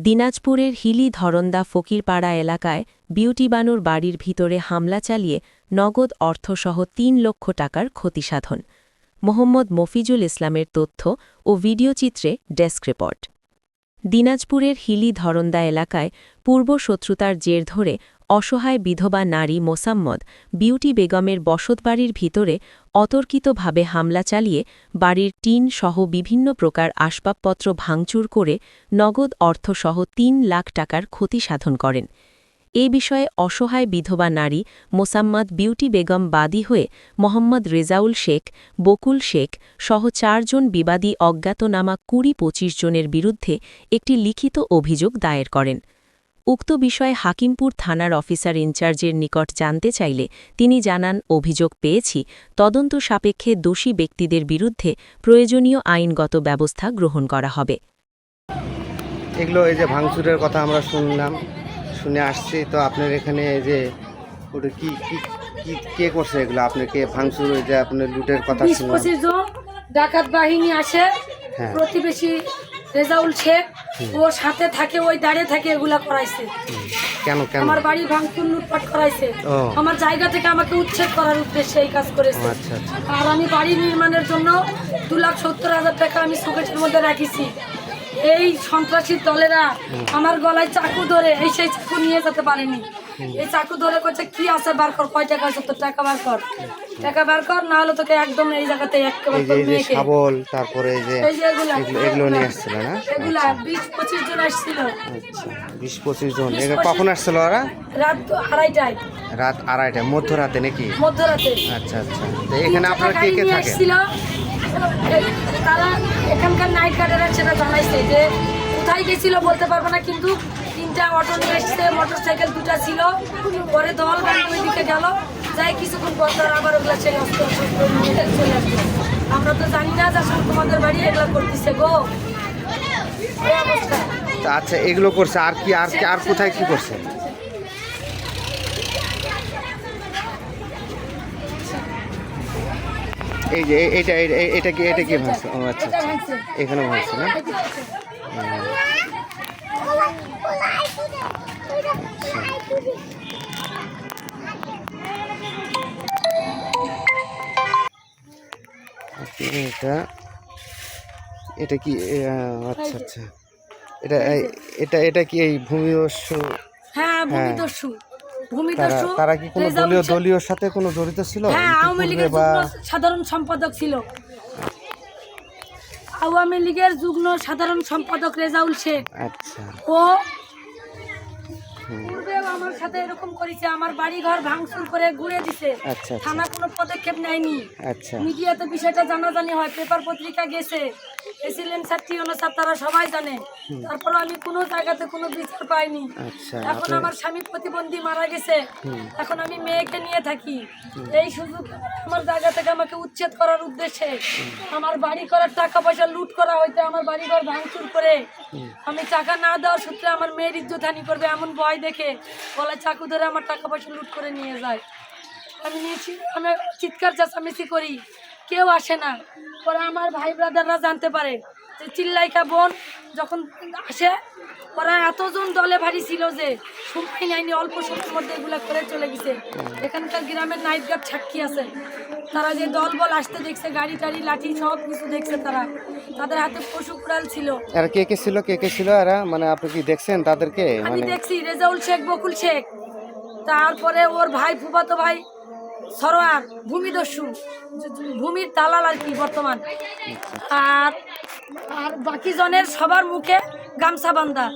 দিনাজপুরের হিলি ধরন্দা ফকিরপাড়া এলাকায় বিউটি বানুর বাড়ির ভিতরে হামলা চালিয়ে নগদ অর্থসহ ৩ লক্ষ টাকার ক্ষতিসাধন। মোহাম্মদ মফিজুল ইসলামের তথ্য ও ভিডিওচিত্রে ডেস্ক রিপোর্ট। দিনাজপুরের হিলি ধরন্দা এলাকায় পূর্বশত্রুতার জের ধরে অসহায় বিধবা নারী মোসাম্মদ বিউটি বেগমের বসতবাড়ির ভিতরে অতর্কিতভাবে হামলা চালিয়ে বাড়ির টিন সহ বিভিন্ন প্রকার আসবাবপত্র ভাঙচুর করে নগদ অর্থসহ ৩ লাখ টাকার ক্ষতিসাধন করেন। এ বিষয়ে অসহায় বিধবা নারী মোসাম্মদ বিউটি বেগম বাদী হয়ে মোহাম্মদ রেজাউল শেখ, বকুল শেখ সহ ৪ জন বিবাদী অজ্ঞাতনামা ২০-২৫ জনের বিরুদ্ধে একটি লিখিত অভিযোগ দায়ের করেন। উক্ত বিষয়ে হাকিমপুর থানার অফিসার ইনচার্জের নিকট জানতে চাইলে তিনি জানান, অভিযোগ পেয়েছি, তদন্ত সাপেক্ষে দোষী ব্যক্তিদের বিরুদ্ধে প্রয়োজনীয় আইনগত ব্যবস্থা গ্রহণ করা হবে। এগুলো এই যে ভাঙচুরের কথা আমরা শুনে আসছি, তো আপনার এখানে এই যে ওটা কি কে করছে এগুলো? আপনাকে ভাঙচুর ওই যে আপনার লুটের কথা শুনলাম। ২৫ জন ডাকাত বাহিনী আসে, প্রতিবেশী রেজাউল শেখ ওর সাথে থাকে, ওই দাঁড়িয়ে থাকে, এগুলা করাইছে। কেন আমার বাড়ি ভাঙচুর লুটপাট করাইছে, আমার জায়গা থেকে আমাকে উচ্ছেদ করার উদ্দেশ্যে এই কাজ করেছে। আর আমি বাড়ি নির্মাণের জন্য 2,70,000 টাকা আমি সুকেশের মধ্যে রাখিছি। এই সন্ত্রাসী দলেরা আমার গলায় চাকু ধরে সেই চাকু নিয়ে যেতে পারেনি। এই চাকু ধরে করছে, কি আছে বার কর, কয় টাকা আছে তোর, টাকা বার কর, টাকা বার কর, না হলে তোকে একদম এই জায়গাতে একেবারে শাবল, তারপরে এই যে এগুলো নিয়ে আসছিল না, এগুলা 20-25 জন আসছিল। আচ্ছা, 20-25 জন। কখন আসছিল ওরা? রাত 2:30টায়। রাত 2:30টায়, মধ্যরাতে নাকি? মধ্যরাতে। আচ্ছা। তো এখানে আপনারা কে কে থাকে? তারা এখানকার নাইট গার্ডেরা সেটা জানাইছে যে কোথায় গেছিল বলতে পারবো না, কিন্তু 3টা অটো নিয়ে এসছে, মোটরসাইকেল 2টা ছিল। পরে দল গাড়ি ওই দিকে গেল, যাই কিছুক্ষণ পর তারা আবার ওগুলা সেই অস্ত্র নিয়ে চলে আসবে। আমরা তো জানি না যে আসলে তোমাদের বাড়ি এগুলা করতেছে গো, এই অবস্থা। আচ্ছা, এগুলো করছে আর কোথায় কি করছে? এই যে এটা কি ভাঙছে? ও আচ্ছা, এখানে ভাঙছে না? এটা কি? আচ্ছা, এটা কি এই ভূমিদস্যু? হ্যাঁ, ভূমিদস্যু। তারা কি কোনো দলীয় সাথে কোনো জড়িত ছিল? হ্যাঁ, আওয়ামী লীগের সাধারণ সম্পাদক ছিল। আওয়ামী লীগের যুগ্ম সাধারণ সম্পাদক রেজাউল শেখ। আচ্ছা। ও পূর্বেও আমার সাথে এরকম করেছে, আমার বাড়ি ঘর ভাঙচুর করে ঘুরে দিছে। থানা কোনো পদক্ষেপ নেয়নি। মিডিয়াতে বিষয়টা জানাজানি হয়, পেপার পত্রিকা গেছে, এসিলেন ছাত্রী অনুসার তারা সবাই জানে। তারপর আমি কোনো জায়গাতে কোনো বিচার পাইনি। এখন আমার স্বামী প্রতিবন্ধী মারা গেছে, এখন আমি মেয়েকে নিয়ে থাকি। এই সুযোগ আমার জায়গা থেকে আমাকে উচ্ছেদ করার উদ্দেশ্যে আমার বাড়ি করার টাকা পয়সা লুট করা হইতে আমার বাড়ি ঘর ভাঙচুর করে আমি টাকা না দেওয়ার সূত্রে আমার মেয়ের ইজ্জতহানি করবে এমন ভয় দেখে গলায় চাকু ধরে আমার টাকা পয়সা লুট করে নিয়ে যায়। আমি চিৎকার চেঁচামেচি করি, কেউ আসে না। পরে আমার ভাই ব্রাদাররা জানতে পারে যে চিল্লাইকা বোন যখন আসে, ওরা এতজন দলে ভারী ছিল যে সময় নেয়নি, অল্প সময়ের মধ্যে এগুলো করে চলে গেছে। এখানকার গ্রামের নাইট গার্ড সাক্ষী আছে, তারা যে দল বল আসতে দেখছে, গাড়ি টাড়ি লাঠি সব কিছু দেখছে, তাদের হাতে পশু কুড়াল ছিল। আর কে কে ছিল এরা? মানে আপনি কি দেখছেন তাদেরকে? আমি দেখছি রেজাউল শেখ, বকুল শেখ, তারপরে ওর ভাই, ফুফাতো ভাই সরোয়ার, ভূমিদস্যু, ভূমির দালাল আর কি বর্তমান। আর বাকি জনের সবার মুখে গামছা বান্ধা।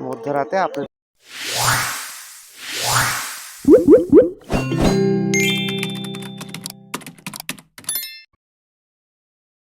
মধ্যরাতে আপনি